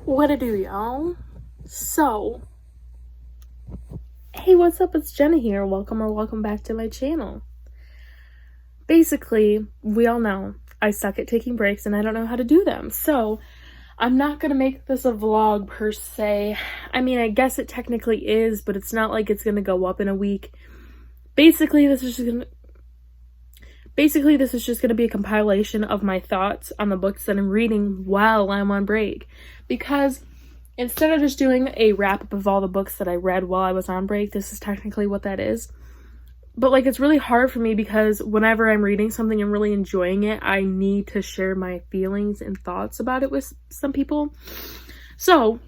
What it do, y'all? So, hey, what's up? It's Jenna here. Welcome back to my channel. Basically, we all know I suck at taking breaks and I don't know how to do them. So, I'm not gonna make this a vlog per se. I mean, I guess it technically is, but it's not like it's gonna go up in a week. Basically, this is just gonna be a compilation of my thoughts on the books that I'm reading while I'm on break. Because instead of just doing a wrap-up of all the books that I read while I was on break, this is technically what that is. But, like, it's really hard for me because whenever I'm reading something and really enjoying it, I need to share my feelings and thoughts about it with some people. So,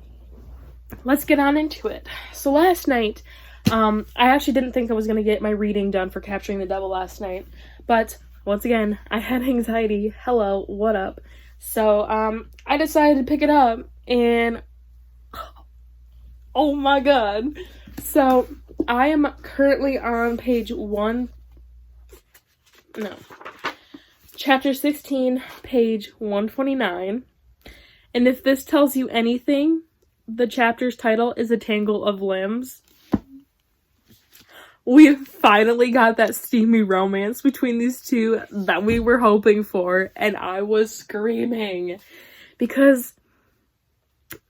let's get on into it. So, last night, I actually didn't think I was going to get my reading done for Capturing the Devil last night. But, once again, I had anxiety. Hello, what up? So, I decided to pick it up, and oh my god. So, I am currently on chapter 16, page 129. And if this tells you anything, the chapter's title is A Tangle of Limbs. We finally got that steamy romance between these two that we were hoping for, and I was screaming. Because,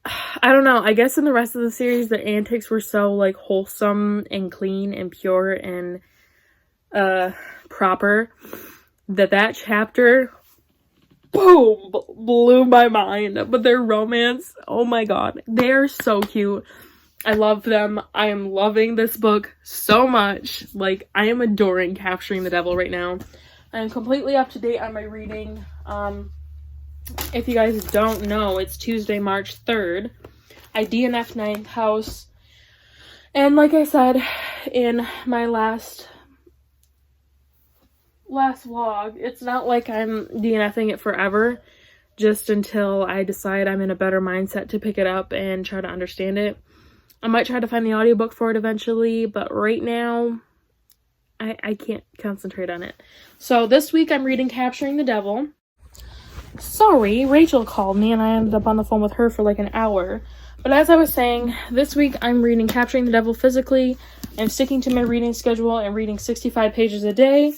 I don't know, I guess in the rest of the series, the antics were so, like, wholesome and clean and pure and, proper, that chapter, boom, blew my mind. But their romance, oh my god, they're so cute. I love them. I am loving this book so much. Like, I am adoring Capturing the Devil right now. I am completely up to date on my reading. If you guys don't know, it's Tuesday, March 3rd. I DNF'd 9th house. And like I said in my last vlog, it's not like I'm DNFing it forever, just until I decide I'm in a better mindset to pick it up and try to understand it. I might try to find the audiobook for it eventually, but right now, I can't concentrate on it. So this week I'm reading Capturing the Devil. Sorry, Rachel called me and I ended up on the phone with her for like an hour. But as I was saying, this week I'm reading Capturing the Devil physically. I'm sticking to my reading schedule and reading 65 pages a day.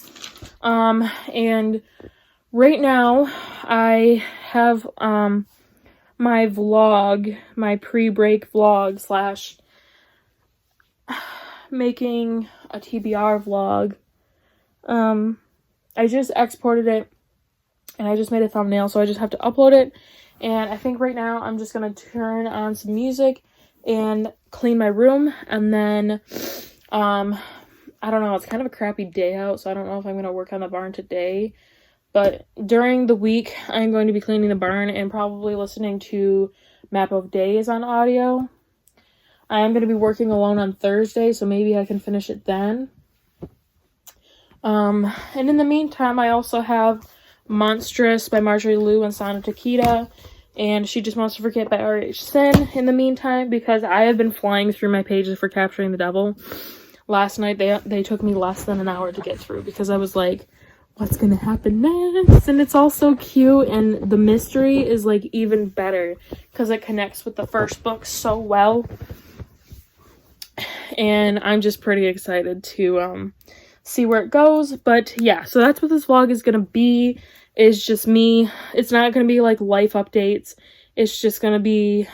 And right now I have my vlog, my pre-break vlog / making a TBR vlog. I just exported it and I just made a thumbnail, so I just have to upload it. And I think right now I'm just gonna turn on some music and clean my room, and then I don't know, it's kind of a crappy day out, so I don't know if I'm gonna work on the barn today. But during the week, I'm going to be cleaning the barn and probably listening to Map of Days on audio. I am going to be working alone on Thursday, so maybe I can finish it then. And in the meantime, I also have Monstrous by Marjorie Liu and Sana Takeda, and She Just Wants to Forget by R.H. Sin in the meantime, because I have been flying through my pages for Capturing the Devil. Last night, they took me less than an hour to get through, because I was like, what's gonna happen next? And it's all so cute, and the mystery is like even better because it connects with the first book so well. And I'm just pretty excited to see where it goes. But yeah, so that's what this vlog is gonna be. Is just me. It's not gonna be like life updates. It's just gonna be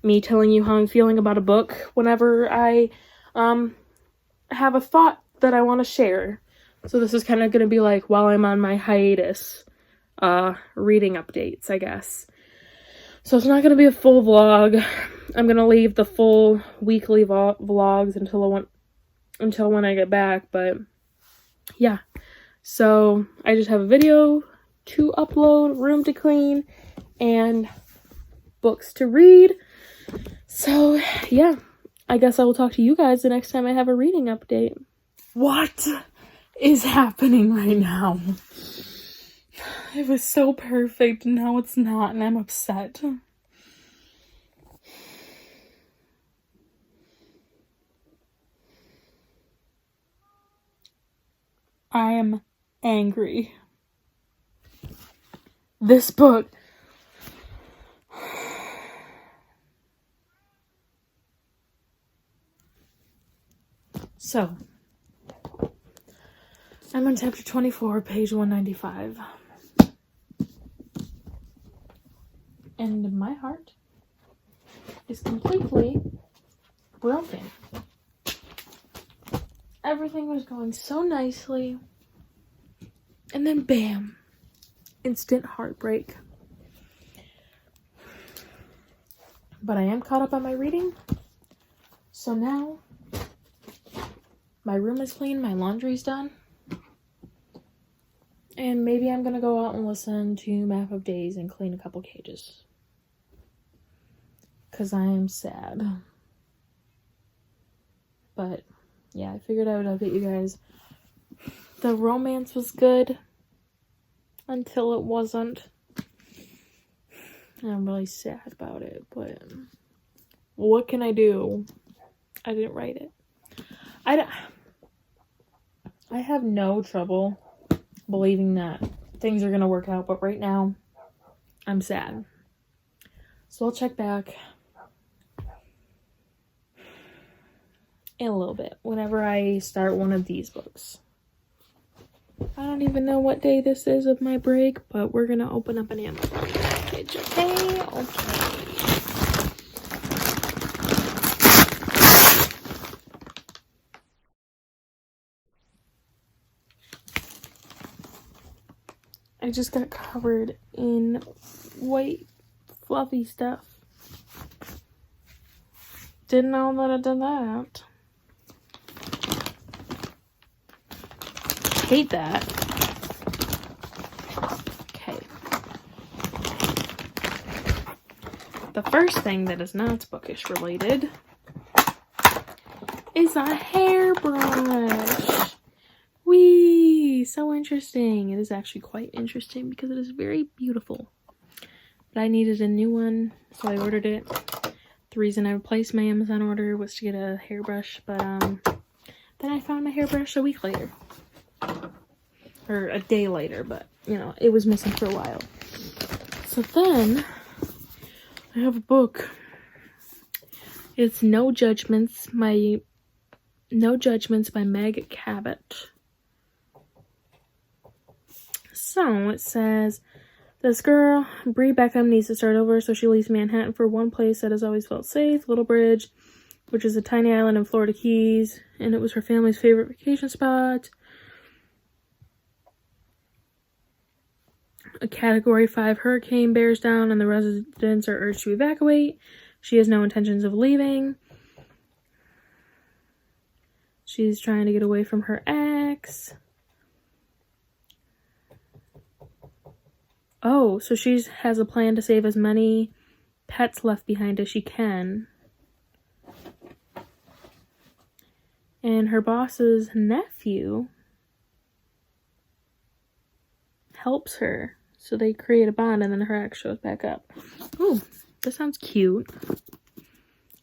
me telling you how I'm feeling about a book whenever I have a thought that I want to share. So this is kind of going to be like while I'm on my hiatus, reading updates, I guess. So it's not going to be a full vlog. I'm going to leave the full weekly vlogs until when I get back, but yeah. So I just have a video to upload, room to clean, and books to read. So yeah, I guess I will talk to you guys the next time I have a reading update. What is happening right now? It was so perfect, and now it's not, and I'm upset. I am angry. This book So, I'm on chapter 24, page 195. And my heart is completely broken. Everything was going so nicely. And then bam, instant heartbreak. But I am caught up on my reading. So now, my room is clean, my laundry's done. And maybe I'm gonna go out and listen to Map of Days and clean a couple cages. Because I am sad. But, yeah, I figured I would update you guys. The romance was good. Until it wasn't. I'm really sad about it, but what can I do? I didn't write it. I have no trouble believing that things are going to work out, but right now, I'm sad. So I'll check back in a little bit, whenever I start one of these books. I don't even know what day this is of my break, but we're going to open up an Amazon package, okay? Okay. I just got covered in white fluffy stuff. Didn't know that I did that. Hate that. Okay. The first thing that is not bookish related is a hairbrush. Whee! So interesting. It is actually quite interesting because it is very beautiful. But I needed a new one, so I ordered it. The reason I placed my Amazon order was to get a hairbrush, but then I found my hairbrush a week later. Or a day later, but, you know, it was missing for a while. So then, I have a book. It's No Judgments by Meg Cabot. So, it says, this girl, Bree Beckham, needs to start over, so she leaves Manhattan for one place that has always felt safe, Little Bridge, which is a tiny island in Florida Keys, and it was her family's favorite vacation spot. A Category 5 hurricane bears down and the residents are urged to evacuate. She has no intentions of leaving. She's trying to get away from her ex. Oh, so she has a plan to save as many pets left behind as she can. And her boss's nephew helps her. So they create a bond and then her ex shows back up. Ooh, that sounds cute.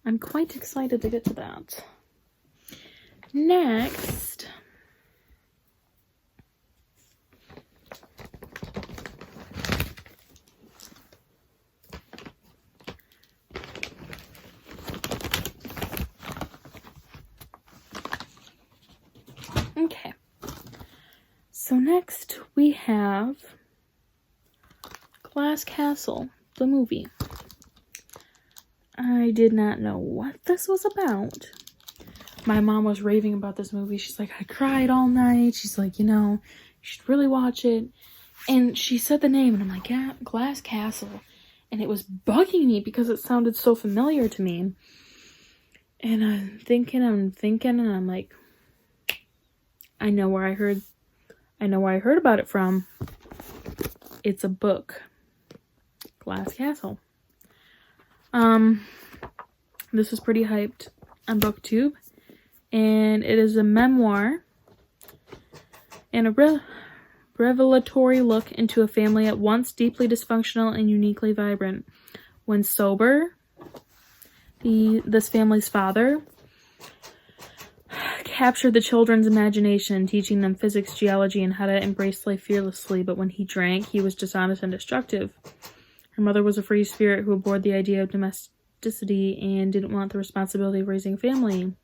I'm quite excited to get to that. Next. Okay. So next we have Glass Castle, the movie. I did not know what this was about. My mom was raving about this movie. She's like, I cried all night. She's like, you know, you should really watch it. And she said the name, and I'm like, yeah, Glass Castle. And it was bugging me because it sounded so familiar to me. And I'm thinking, and I'm like, I know where I heard about it from. It's a book. Glass Castle. This is pretty hyped on BookTube, and it is a memoir and a revelatory look into a family at once deeply dysfunctional and uniquely vibrant. When sober, this family's father captured the children's imagination, teaching them physics, geology, and how to embrace life fearlessly, but when he drank, he was dishonest and destructive. Her mother was a free spirit who abhorred the idea of domesticity and didn't want the responsibility of raising a family.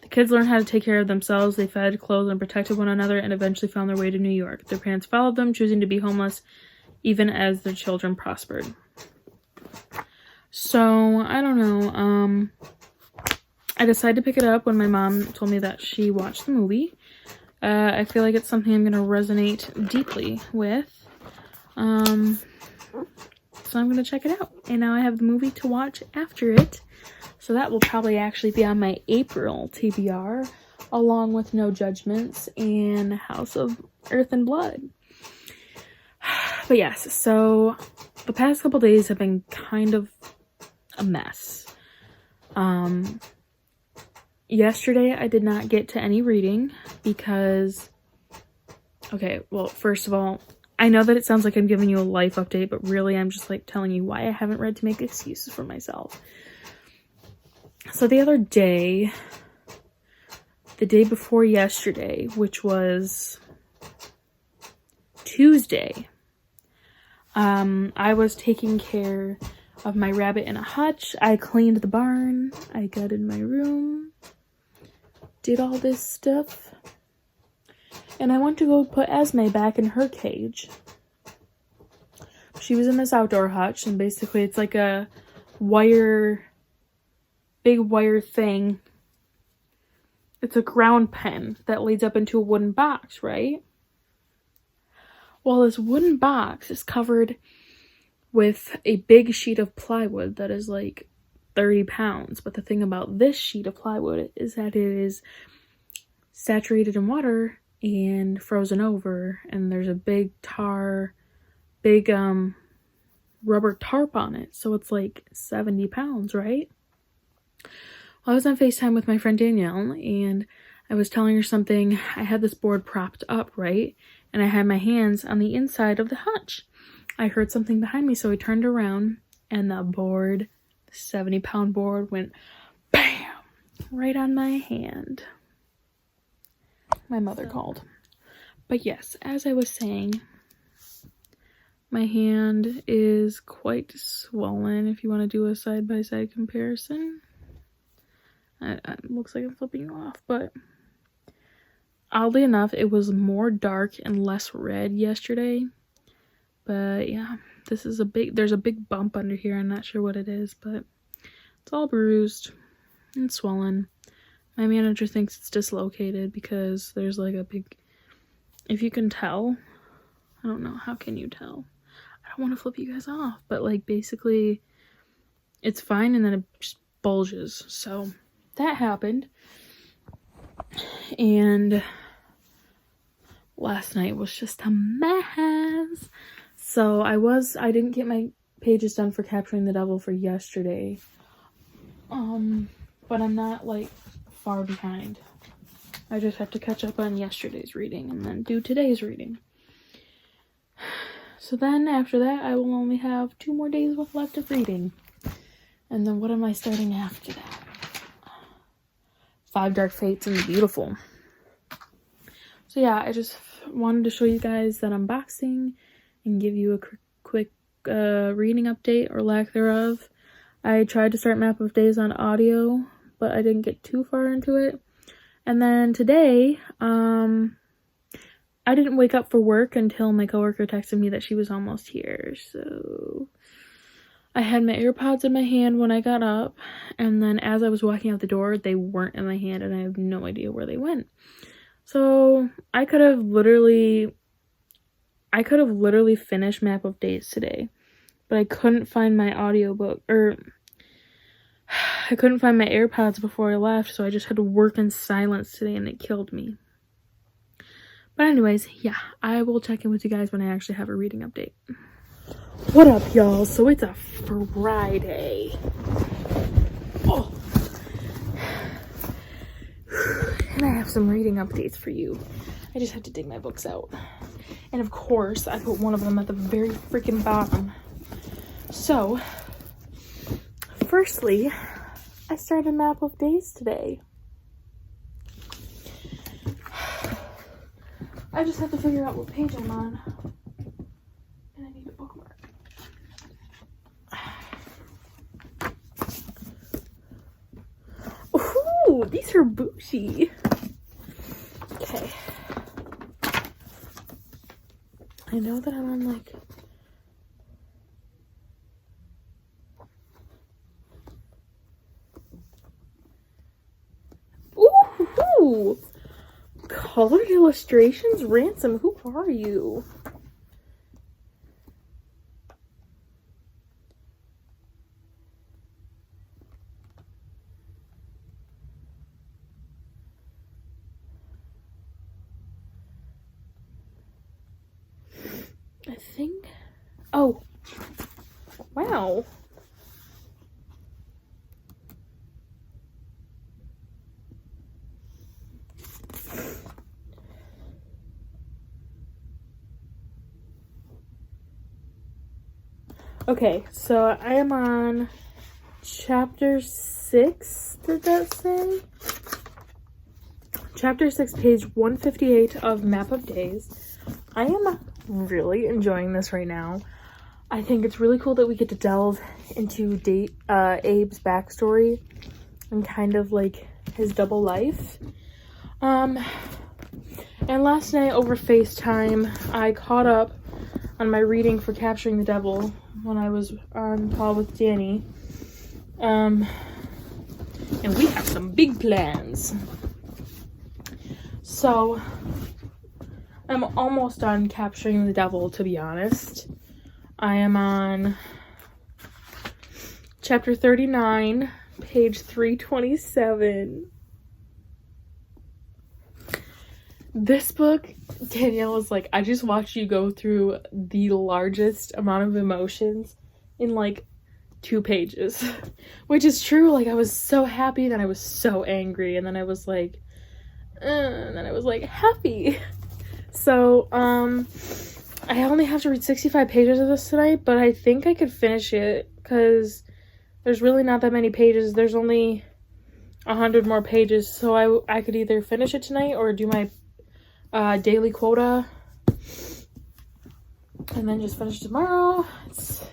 The kids learned how to take care of themselves. They fed, clothed, and protected one another and eventually found their way to New York. Their parents followed them, choosing to be homeless even as their children prospered. So, I don't know. I decided to pick it up when my mom told me that she watched the movie. I feel like it's something I'm going to resonate deeply with. So I'm going to check it out. And now I have the movie to watch after it. So that will probably actually be on my April TBR, along with No Judgments and House of Earth and Blood. But yes, so the past couple days have been kind of a mess. Yesterday I did not get to any reading because, okay, well, first of all, I know that it sounds like I'm giving you a life update, but really I'm just like telling you why I haven't read to make excuses for myself. So the other day, the day before yesterday, which was Tuesday, I was taking care of my rabbit in a hutch. I cleaned the barn. I gutted my room. Did all this stuff. And I went to go put Esme back in her cage. She was in this outdoor hutch, and basically it's like a big wire thing. It's a ground pen that leads up into a wooden box, right? Well, this wooden box is covered with a big sheet of plywood that is like 30 pounds. But the thing about this sheet of plywood is that it is saturated in water and frozen over. And there's a big rubber tarp on it. So it's like 70 pounds, right? Well, I was on FaceTime with my friend Danielle, and I was telling her something. I had this board propped up, right? And I had my hands on the inside of the hutch. I heard something behind me, so I turned around, and the 70-pound board, went BAM! Right on my hand. My mother called. But yes, as I was saying, my hand is quite swollen, if you want to do a side-by-side comparison. It looks like I'm flipping you off, but oddly enough, it was more dark and less red yesterday. But yeah, there's a big bump under here. I'm not sure what it is, but it's all bruised and swollen. My manager thinks it's dislocated because there's like a big, if you can tell, I don't know, how can you tell? I don't want to flip you guys off, but like basically it's fine and then it just bulges. So that happened. And last night was just a mess. So I didn't get my pages done for Capturing the Devil for yesterday. But I'm not like far behind. I just have to catch up on yesterday's reading and then do today's reading. So then after that, I will only have 2 more days left of reading. And then what am I starting after that? 5 Dark Fates and the Beautiful. So yeah, I just wanted to show you guys that unboxing and give you a quick reading update or lack thereof. I tried to start Map of Days on audio, but I didn't get too far into it. And then today, I didn't wake up for work until my coworker texted me that she was almost here. So I had my AirPods in my hand when I got up, and then as I was walking out the door, they weren't in my hand, and I have no idea where they went. So I could have literally finished Map of Days today, but I couldn't find my audiobook, or I couldn't find my AirPods before I left, so I just had to work in silence today, and it killed me. But anyways, yeah, I will check in with you guys when I actually have a reading update. What up, y'all? So it's a Friday. Oh. And I have some reading updates for you. I just had to dig my books out. And of course, I put one of them at the very freaking bottom. So, firstly, I started Map of Days today. I just have to figure out what page I'm on. And I need a bookmark. Ooh! Ooh, these are bougie. Okay. I know that I'm on like... Ooh! Colored illustrations? Ransom, who are you? I think... Oh. Wow. Okay, so I am on chapter 6, did that say? Chapter 6, page 158 of Map of Days. I am really enjoying this right now. I think it's really cool that we get to delve into Abe's backstory and kind of like his double life. And last night over FaceTime, I caught up on my reading for Capturing the Devil when I was on call with Danny. And we have some big plans. So, I'm almost done Capturing the Devil, to be honest. I am on chapter 39, page 327. This book, Danielle was like, I just watched you go through the largest amount of emotions in like 2 pages. Which is true. Like, I was so happy, then I was so angry, and then I was like, and then I was like, happy. So, I only have to read 65 pages of this tonight, but I think I could finish it, because there's really not that many pages. There's only 100 more pages, so I could either finish it tonight or do my daily quota and then just finish tomorrow. It's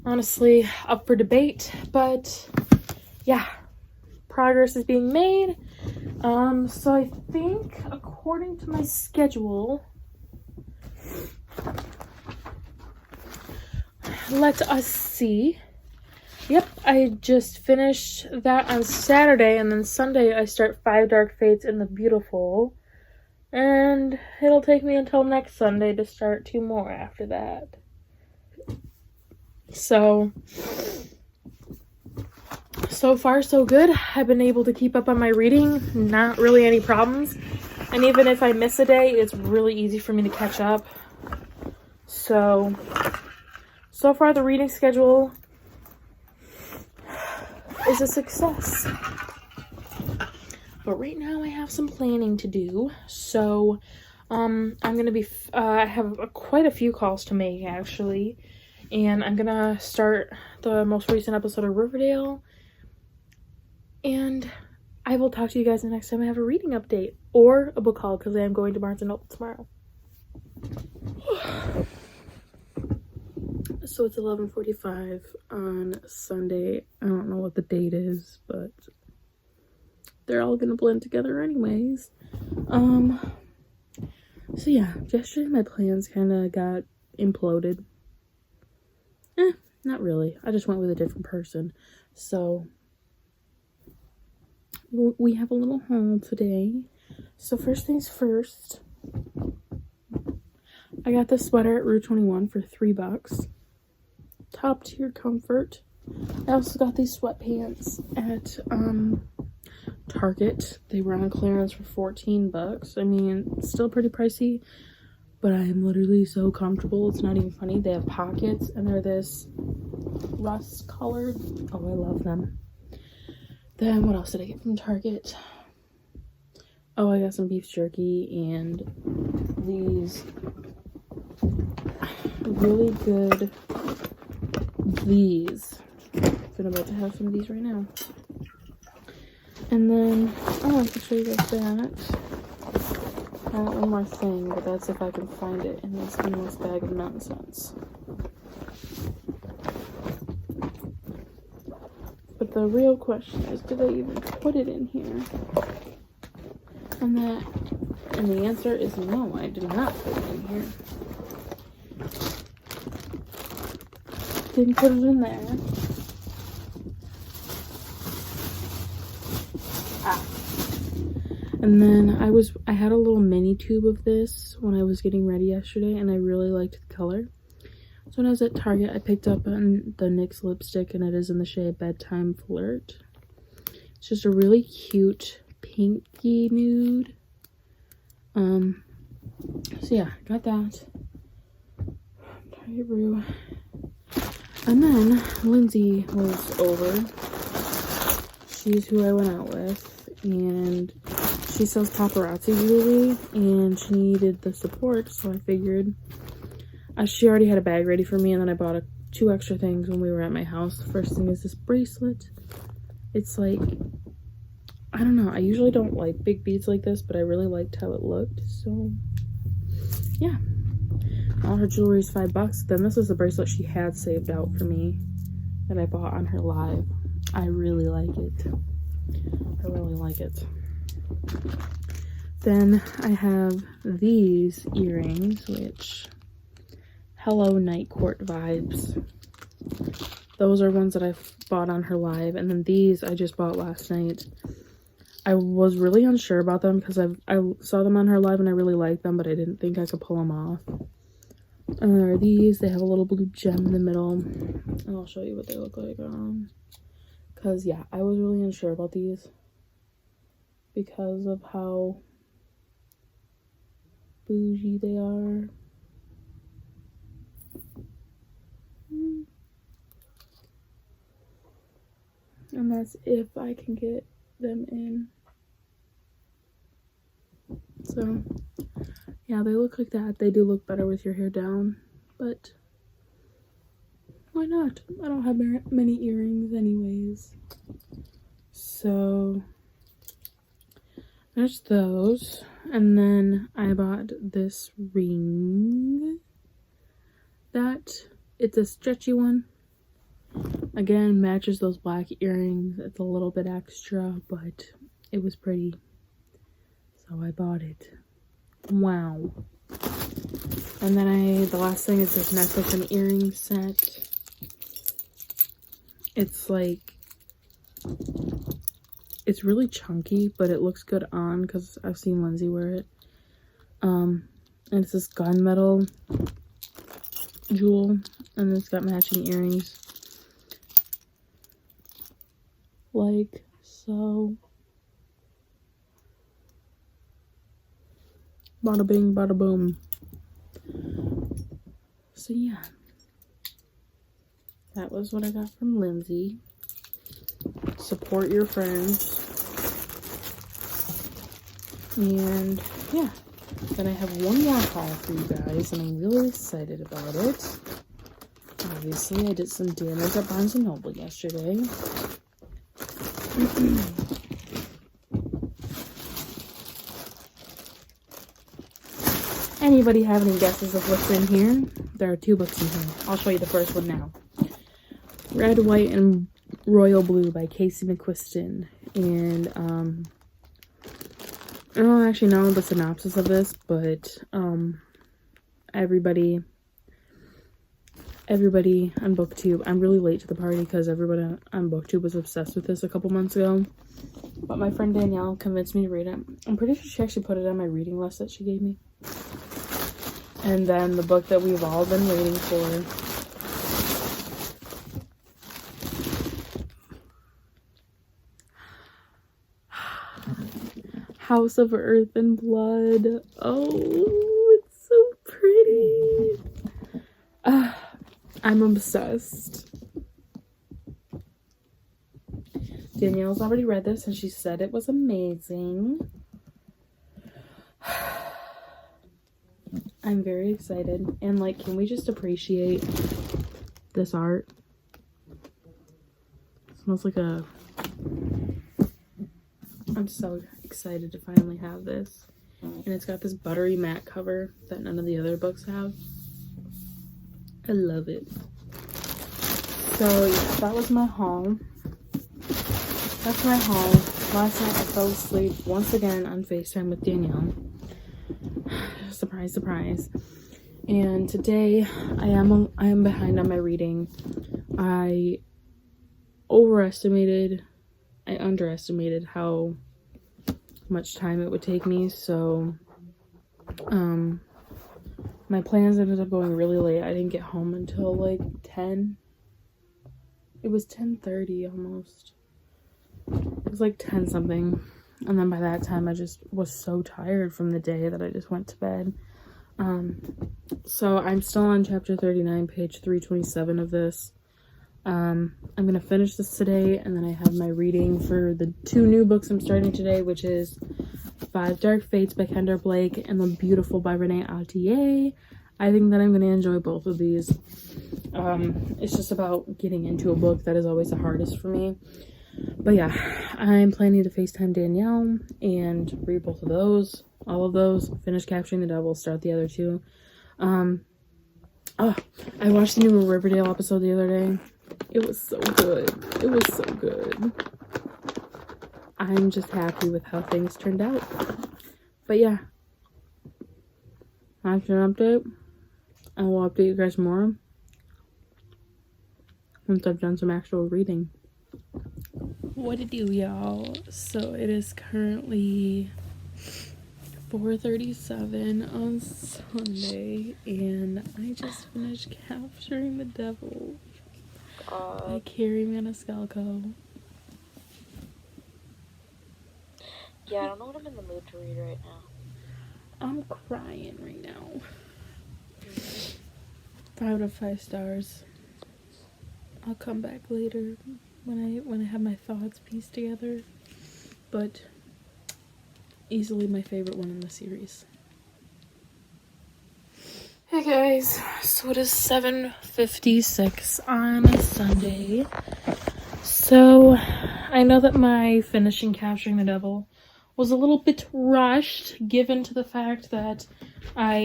honestly up for debate, but yeah, progress is being made. So I think according to my schedule, let us see. Yep, I just finished that on Saturday, and then Sunday I start 5 Dark Fates in the Beautiful. And it'll take me until next Sunday to start 2 more after that. So far so good. I've been able to keep up on my reading. Not really any problems. And even if I miss a day, it's really easy for me to catch up. So far the reading schedule is a success. But right now I have some planning to do. So I'm going to be, I have quite a few calls to make actually. And I'm going to start the most recent episode of Riverdale. And I will talk to you guys the next time I have a reading update. Or a book haul, because I am going to Barnes & Noble tomorrow. So it's 11:45 on Sunday. I don't know what the date is, but they're all gonna blend together anyways. So yeah, yesterday my plans kind of got imploded. Not really. I just went with a different person. So we have a little haul today. So first things first, I got this sweater at Rue 21 for $3. Top tier comfort. I also got these sweatpants at Target. They were on clearance for $14. I mean, it's still pretty pricey, but I'm literally so comfortable. It's not even funny. They have pockets, and they're this rust colored. Oh, I love them. Then what else did I get from Target? Oh, I got some beef jerky and these really good I'm about to have some of these right now. And then, oh, I can show you guys that. I got one more thing, but that's if I can find it in this endless bag of nonsense. But the real question is, did I even put it in here? And the answer is no, I did not put it in here. Didn't put it in there. And then I had a little mini tube of this when I was getting ready yesterday, and I really liked the color. So when I was at Target, I picked up the NYX lipstick, and it is in the shade Bedtime Flirt. It's just a really cute pinky nude. So yeah, got that. Target Brew. And then Lindsay was over. She's who I went out with, and she sells paparazzi jewelry, and she needed the support, so I figured she already had a bag ready for me, and then I bought 2 extra things when we were at my house. The first thing is this bracelet. It's like, I don't know, I usually don't like big beads like this, but I really liked how it looked, so yeah. All her jewelry is $5. Then this is the bracelet she had saved out for me that I bought on her live. I really like it. I really like it. Then I have these earrings, which Hello Night Court vibes. Those are ones that I bought on her live, and then these I just bought last night. I was really unsure about them because I saw them on her live and I really liked them, but I didn't think I could pull them off. And there are these. They have a little blue gem in the middle, and I'll show you what they look like. Because yeah, I was really unsure about these because of how bougie they are. And that's if I can get them in. So yeah, they look like that. They do look better with your hair down, but why not? I don't have many earrings anyways. So there's those. And then I bought this ring. It's a stretchy one. Again, matches those black earrings. It's a little bit extra, but it was pretty, so I bought it. Wow. And then the last thing is this necklace and earring set. It's like, it's really chunky, but it looks good on because I've seen Lindsay wear it. And it's this gunmetal jewel, and it's got matching earrings. Like so. Bada bing, bada boom. So yeah, that was what I got from Lindsay. Support your friends. And yeah, then I have one more haul for you guys, and I'm really excited about it. Obviously, I did some damage at Barnes & Noble yesterday. Anybody have any guesses of what's in here? There are 2 books in here. I'll show you the first one now. Red, White, and Royal Blue by Casey McQuiston. And I don't actually know the synopsis of this, but everybody on BookTube, I'm really late to the party because everybody on BookTube was obsessed with this a couple months ago. But my friend Danielle convinced me to read it. I'm pretty sure she actually put it on my reading list that she gave me. And then the book that we've all been waiting for. House of Earth and Blood. Oh, it's so pretty. I'm obsessed. Danielle's already read this and she said it was amazing. I'm very excited. And like, can we just appreciate this art? It smells like a... I'm so excited to finally have this. And it's got this buttery matte cover that none of the other books have. I love it. So yeah, that was my haul. that's my haul. Last night I fell asleep once again on FaceTime with Danielle. Surprise, surprise. And today I am behind on my reading. I underestimated how much time it would take me, so my plans ended up going really late. I didn't get home until like 10. It was 10:30 almost. It was like 10 something. And then by that time I just was so tired from the day that I just went to bed. So I'm still on chapter 39, page 327 of this. I'm gonna finish this today, and then I have my reading for the 2 new books I'm starting today, which is 5 Dark Fates by Kendra Blake and The Beautiful by Renee Ahdieh. I think that I'm gonna enjoy both of these. It's just about getting into a book that is always the hardest for me. But yeah, I'm planning to FaceTime Danielle and read both of those, all of those, finish Capturing the Devil, start the other 2. I watched the new Riverdale episode the other day. It was so good. It was so good. I'm just happy with how things turned out. But yeah, after an update, I will update you guys more once I've done some actual reading. What to do, y'all? So it is currently 4:37 on Sunday, and I just finished Capturing the Devil by Carrie Maniscalco. Yeah, I don't know what I'm in the mood to read right now. I'm crying right now. 5 out of 5 stars. I'll come back later when I have my thoughts pieced together. But easily my favorite one in the series. Hey guys, so it is 7:56 on a Sunday. So I know that my finishing Capturing the Devil was a little bit rushed, given to the fact that I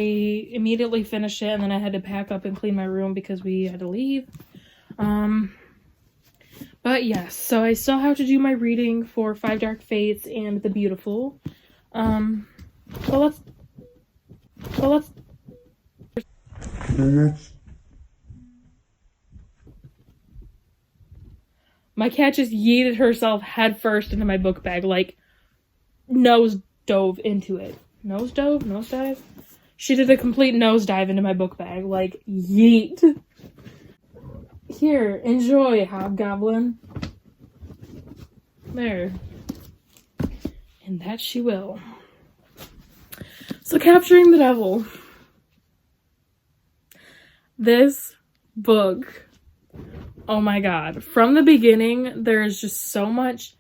immediately finished it and then I had to pack up and clean my room because we had to leave. But yes, so I still have to do my reading for 5 Dark Fates and The Beautiful. My cat just yeeted herself head first into my book bag, like nose dove into it. Nosedive? She did a complete nosedive into my book bag, like yeet. Here, enjoy, Hobgoblin. There. And that she will. So, Capturing the Devil. This book, oh my god. From the beginning, there is just so much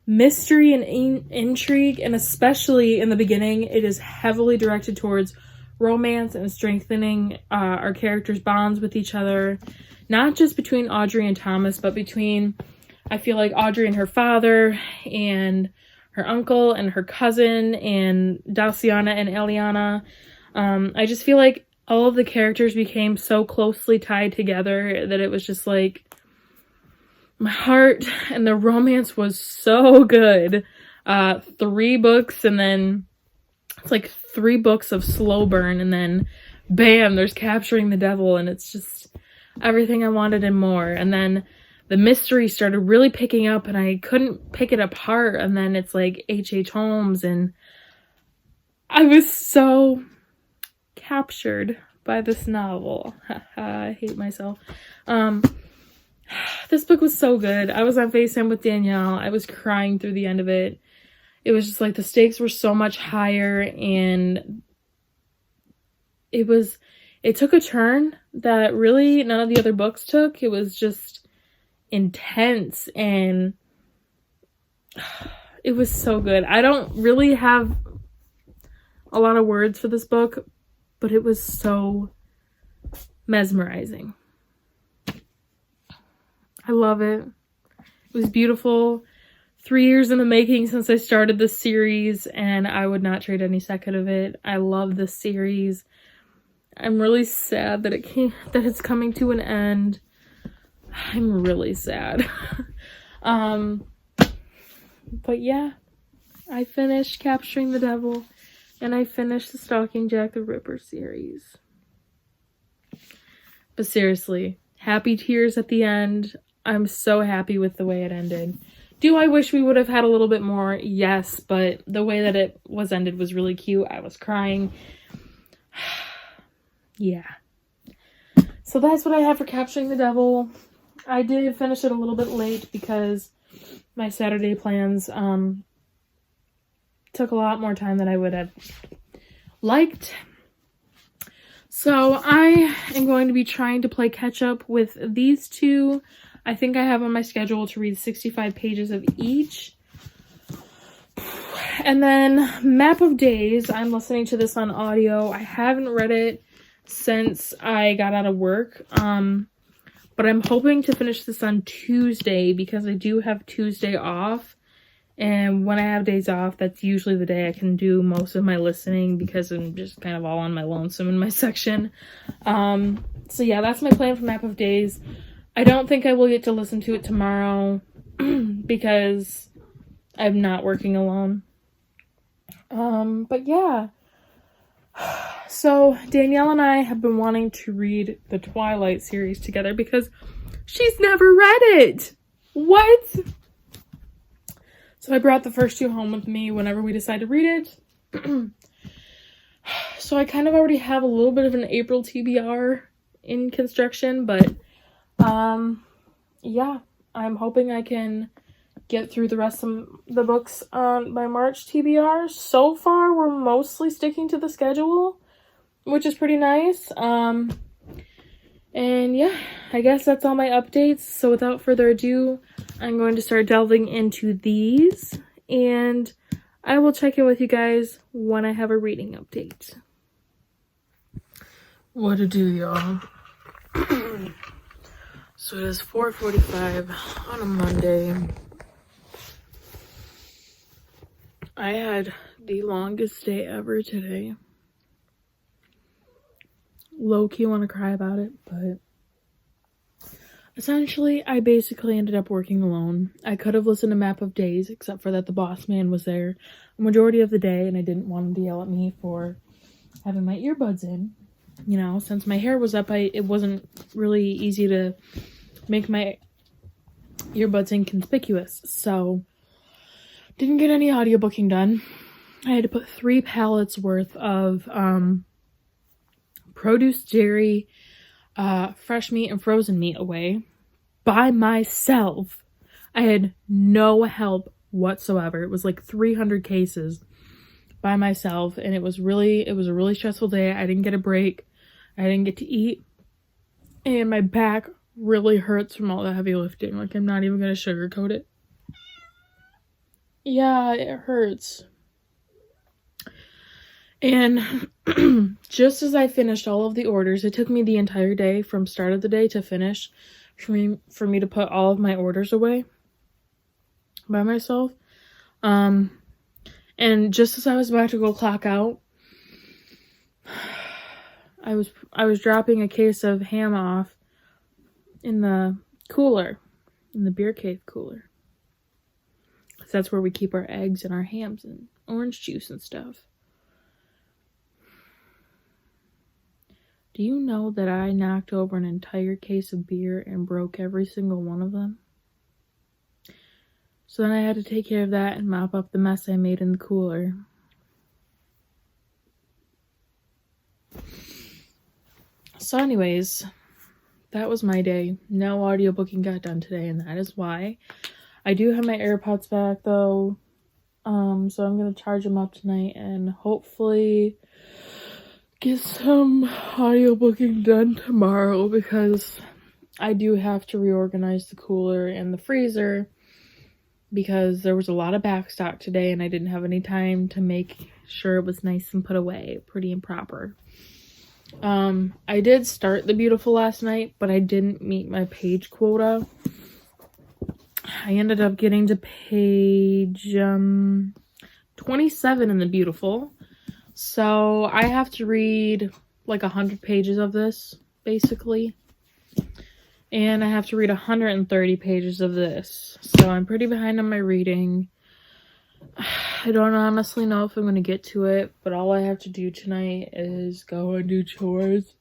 mystery and intrigue, and especially in the beginning, it is heavily directed towards romance and strengthening our characters' bonds with each other. Not just between Audrey and Thomas, but between, I feel like, Audrey and her father, and her uncle, and her cousin, and Daciana and Eliana. I just feel like all of the characters became so closely tied together that it was just like, my heart, and the romance was so good. 3 books, and then it's like 3 books of slow burn, and then bam, there's Capturing the Devil, and it's just everything I wanted and more. And then the mystery started really picking up, and I couldn't pick it apart. And then it's like H.H. Holmes, and I was so captured by this novel. I hate myself. This book was so good. I was on FaceTime with Danielle. I was crying through the end of it. It was just like the stakes were so much higher, and it took a turn that really none of the other books took. It was just intense, and it was so good. I don't really have a lot of words for this book, but it was so mesmerizing. I love it. It was beautiful. 3 years in the making since I started this series, and I would not trade any second of it. I love this series. I'm really sad that it's coming to an end. I'm really sad. But yeah, I finished Capturing the Devil, and I finished the Stalking Jack the Ripper series. But seriously, happy tears at the end. I'm so happy with the way it ended. Do I wish we would have had a little bit more? Yes, but the way that it was ended was really cute. I was crying. Yeah. So that's what I have for Capturing the Devil. I did finish it a little bit late because my Saturday plans took a lot more time than I would have liked. So I am going to be trying to play catch up with these two. I think I have on my schedule to read 65 pages of each. And then Map of Days, I'm listening to this on audio. I haven't read it since I got out of work. But I'm hoping to finish this on Tuesday because I do have Tuesday off. And when I have days off, that's usually the day I can do most of my listening because I'm just kind of all on my lonesome in my section. So yeah, that's my plan for Map of Days. I don't think I will get to listen to it tomorrow because I'm not working alone. But yeah. So Danielle and I have been wanting to read the Twilight series together because she's never read it. What? So I brought the first two home with me whenever we decide to read it. So I kind of already have a little bit of an April TBR in construction, but yeah, I'm hoping I can get through the rest of the books on my March TBR. So far, we're mostly sticking to the schedule, which is pretty nice. And yeah, I guess that's all my updates. So without further ado, I'm going to start delving into these, and I will check in with you guys when I have a reading update. What to do, y'all? So it is 4:45 on a Monday. I had the longest day ever today. Low-key want to cry about it, but essentially, I basically ended up working alone. I could have listened to Map of Days, except for that the boss man was there a majority of the day, and I didn't want him to yell at me for having my earbuds in. You know, since my hair was up, it wasn't really easy to make my earbuds inconspicuous, so didn't get any audiobooking done. I had to put 3 pallets worth of produce, dairy, fresh meat, and frozen meat away by myself. I had no help whatsoever. It was like 300 cases by myself, and it was a really stressful day. I didn't get a break. I didn't get to eat, and my back really hurts from all the heavy lifting. Like, I'm not even gonna sugarcoat it. Yeah, it hurts. And just as I finished all of the orders, it took me the entire day from start of the day to finish for me to put all of my orders away by myself. And just as I was about to go clock out, I was dropping a case of ham off in the cooler, in the beer cave cooler. So that's where we keep our eggs and our hams and orange juice and stuff. Do you know that I knocked over an entire case of beer and broke every single one of them? So then I had to take care of that and mop up the mess I made in the cooler. So anyways, that was my day. No audiobooking got done today, and that is why. I do have my AirPods back though. So I'm gonna charge them up tonight and hopefully get some audiobooking done tomorrow, because I do have to reorganize the cooler and the freezer because there was a lot of backstock today and I didn't have any time to make sure it was nice and put away pretty and proper. I did start The Beautiful last night, but I didn't meet my page quota. I ended up getting to page 27 in The Beautiful. So I have to read like 100 pages of this, basically. And I have to read 130 pages of this. So I'm pretty behind on my reading. I don't honestly know if I'm going to get to it, but all I have to do tonight is go and do chores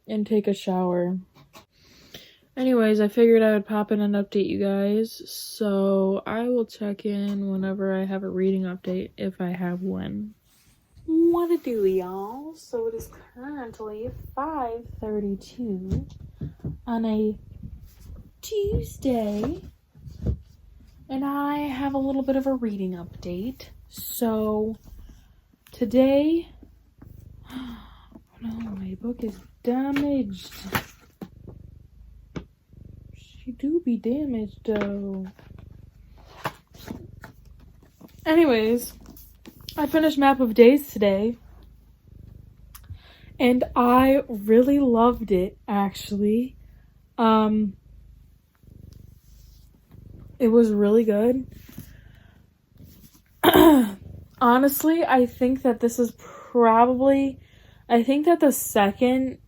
and take a shower. Anyways, I figured I would pop in and update you guys, so I will check in whenever I have a reading update, if I have one. What it do, y'all? So it is currently 5:32 on a Tuesday, and I have a little bit of a reading update. So today, oh no, my book is damaged. She do be damaged though. Anyways, I finished Map of Days today, and I really loved it, actually. It was really good. Honestly, I think that this is probably, I think that the second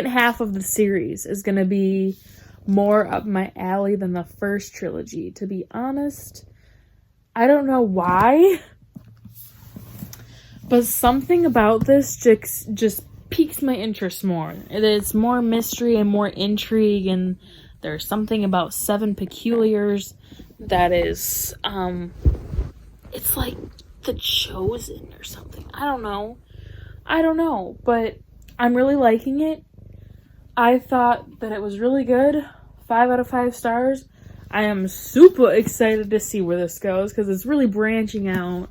half of the series is going to be more up my alley than the first trilogy, to be honest. I don't know why, but something about this just piques my interest more. It's more mystery and more intrigue, and there's something about Seven Peculiars that is, it's like The Chosen or something. I don't know, but I'm really liking it. I thought that it was really good. 5 out of 5 stars. I am super excited to see where this goes, because it's really branching out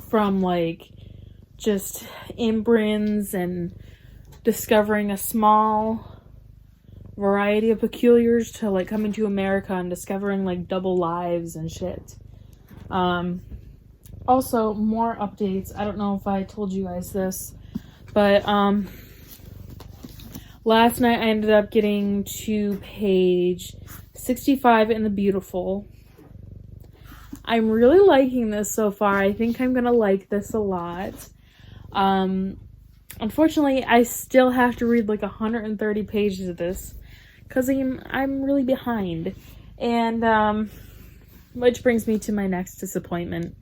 from like just inbrins and discovering a small variety of peculiars to like coming to America and discovering like double lives and shit. Also, more updates. I don't know if I told you guys this, but last night I ended up getting to page 65 in The Beautiful. I'm really liking this so far. I think I'm gonna like this a lot. Unfortunately, I still have to read like 130 pages of this because I'm really behind. And which brings me to my next disappointment,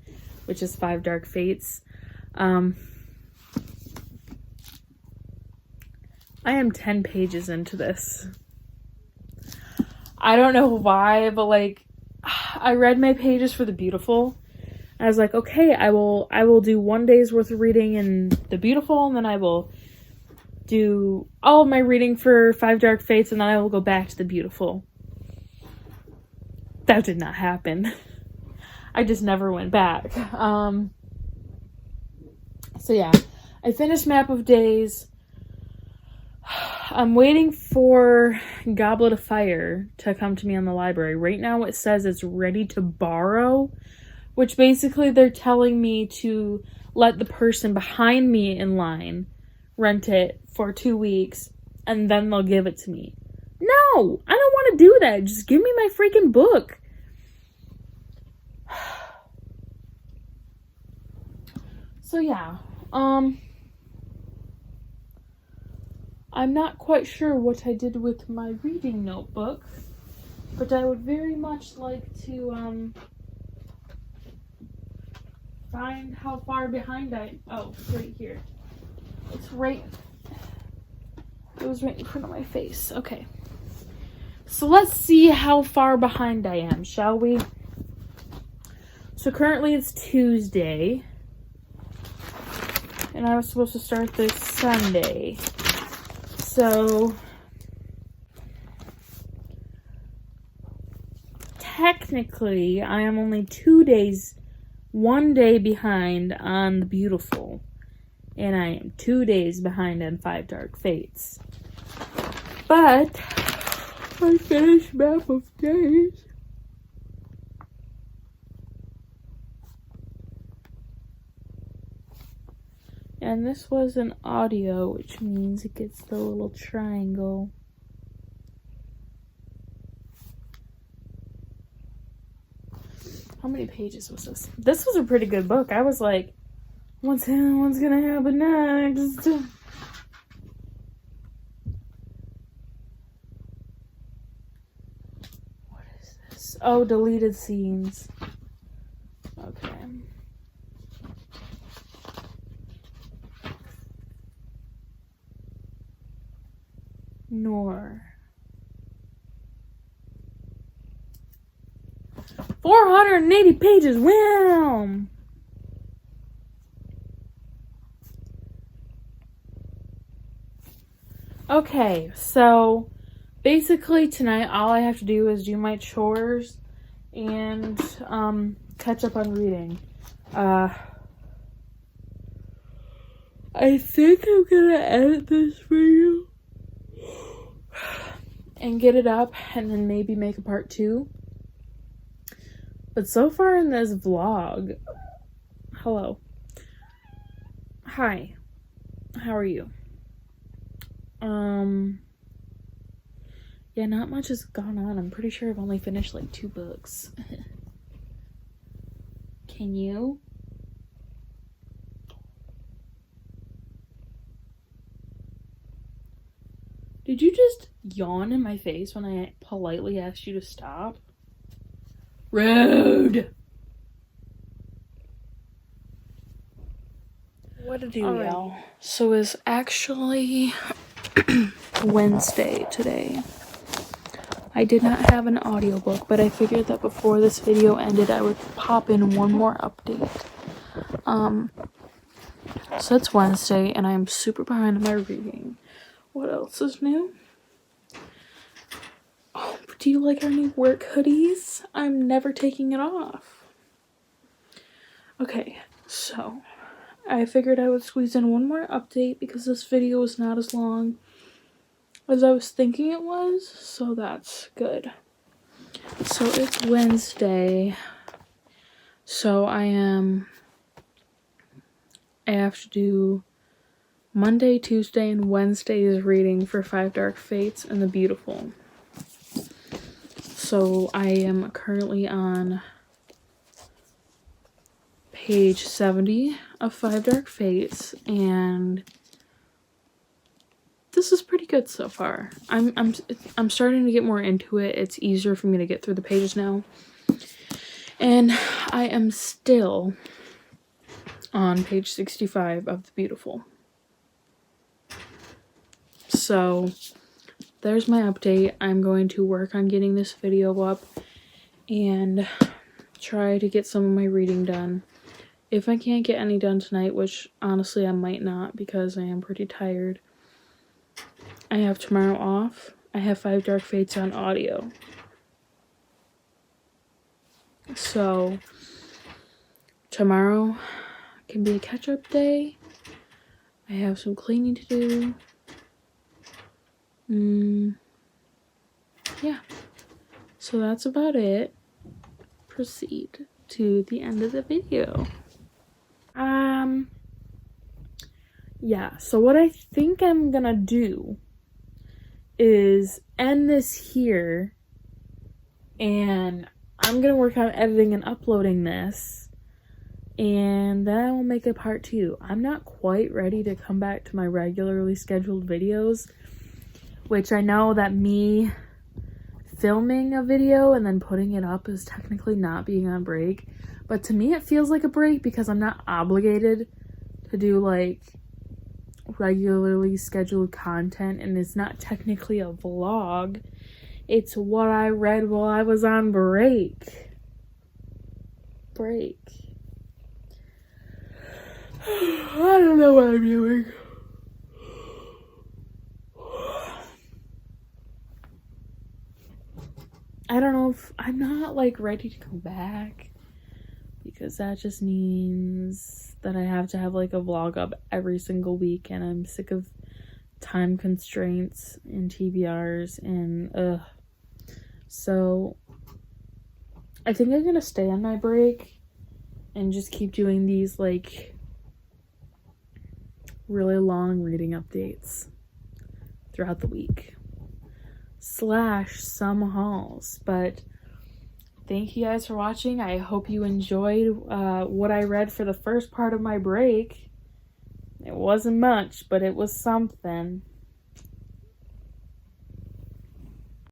which is 5 Dark Fates. I am 10 pages into this. I don't know why, but like I read my pages for The Beautiful. I was like, okay, I will do 1 day's worth of reading in The Beautiful, and then I will do all of my reading for 5 Dark Fates, and then I will go back to The Beautiful. That did not happen. I just never went back. So yeah, I finished Map of Days. I'm waiting for Goblet of Fire to come to me on the library. Right now it says it's ready to borrow, which basically they're telling me to let the person behind me in line rent it for 2 weeks, and then they'll give it to me. No! I don't want to do that. Just give me my freaking book. So yeah, I'm not quite sure what I did with my reading notebook, but I would very much like to, find how far behind oh, right here. It was right in front of my face. Okay. So let's see how far behind I am, shall we? So currently it's Tuesday, and I was supposed to start this Sunday. So technically I am only 2 days, 1 day behind on The Beautiful, and I am 2 days behind on 5 Dark Fates. But I finished Map of Days. And this was an audio, which means it gets the little triangle. How many pages was this? This was a pretty good book. I was like, what's gonna happen next? What is this? Oh, deleted scenes. Okay. Nor. 480 pages. Wow. Okay, so basically tonight all I have to do is do my chores and catch up on reading. I think I'm gonna edit this video and get it up and then maybe make a part 2. But so far in this vlog, hello. Hi. How are you? Yeah, not much has gone on. I'm pretty sure I've only finished like 2 books. Can you? Did you just yawn in my face when I politely asked you to stop? Rude! What to do, y'all? So it's actually Wednesday today. I did not have an audiobook, but I figured that before this video ended, I would pop in one more update. So it's Wednesday, and I'm super behind on my reading. What else is new? Oh, do you like our new work hoodies? I'm never taking it off. Okay, so I figured I would squeeze in one more update because this video is not as long as I was thinking it was, so that's good. So it's Wednesday, so I have to do Monday, Tuesday, and Wednesday's reading for Five Dark Fates and the Beautiful. So I am currently on page 70 of Five Dark Fates, and this is pretty good so far. I'm starting to get more into it. It's easier for me to get through the pages now. And I am still on page 65 of The Beautiful. So there's my update. I'm going to work on getting this video up and try to get some of my reading done. If I can't get any done tonight, which honestly I might not because I am pretty tired, I have tomorrow off. I have Five Dark Fates on audio. So tomorrow can be a catch-up day. I have some cleaning to do. Yeah. So that's about it. Proceed to the end of the video. Yeah, so what I think I'm gonna do is end this here, and I'm gonna work on editing and uploading this, and then I will make a part 2. I'm not quite ready to come back to my regularly scheduled videos, which I know that me filming a video and then putting it up is technically not being on break, but to me it feels like a break because I'm not obligated to do like regularly scheduled content, and it's not technically a vlog. It's what I read while I was on break. I don't know what I'm doing. I don't know if I'm not like ready to go back, because that just means that I have to have like a vlog up every single week, and I'm sick of time constraints and TBRs and so I think I'm gonna stay on my break and just keep doing these like really long reading updates throughout the week / some hauls. But thank you guys for watching. I hope you enjoyed what I read for the first part of my break. It wasn't much, but it was something.